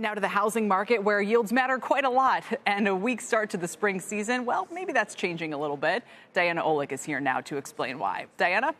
Now to the housing market, where yields matter quite a lot, and a weak start to the spring season. Well, maybe that's changing a little bit. Diana Olick is here now to explain why. Diana?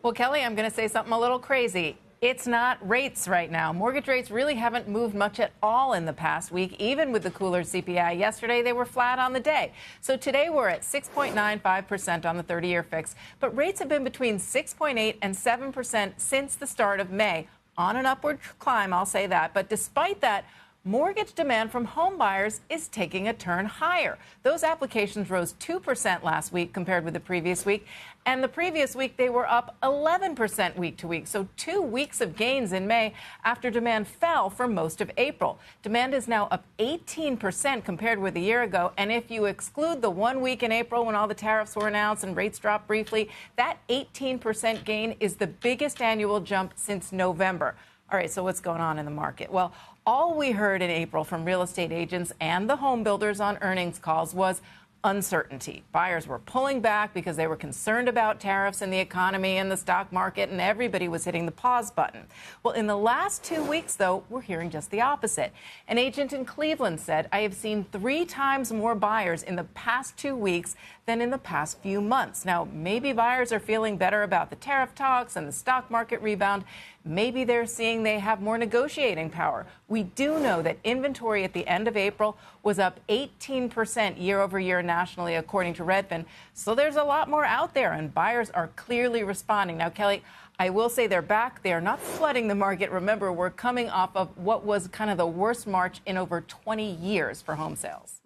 Well, Kelly, I'm going to say something a little crazy. It's not rates right now. Mortgage rates really haven't moved much at all in the past week. Even with the cooler CPI yesterday, they were flat on the day. So today we're at 6.95% on the 30-year fix. But rates have been between 6.8 and 7% since the start of May. On an upward climb, I'll say that. But despite that, mortgage demand from home buyers is taking a turn higher. Those applications rose 2% last week compared with the previous week. And the previous week, they were up 11% week to week. So 2 weeks of gains in May after demand fell for most of April. Demand is now up 18% compared with a year ago. And if you exclude the 1 week in April when all the tariffs were announced and rates dropped briefly, that 18% gain is the biggest annual jump since November. All right, so what's going on in the market? Well, all we heard in April from real estate agents and the home builders on earnings calls was uncertainty. Buyers were pulling back because they were concerned about tariffs and the economy and the stock market, and everybody was hitting the pause button. Well, in the last 2 weeks, though, we're hearing just the opposite. An agent in Cleveland said, "I have seen 3 times more buyers in the past 2 weeks than in the past few months." Now, maybe buyers are feeling better about the tariff talks and the stock market rebound. Maybe they're seeing they have more negotiating power. We do know that inventory at the end of April was up 18% year over year nationally, according to Redfin. So there's a lot more out there, and buyers are clearly responding. Now, Kelly, I will say they're back. They are not flooding the market. Remember, we're coming off of what was kind of the worst March in over 20 years for home sales.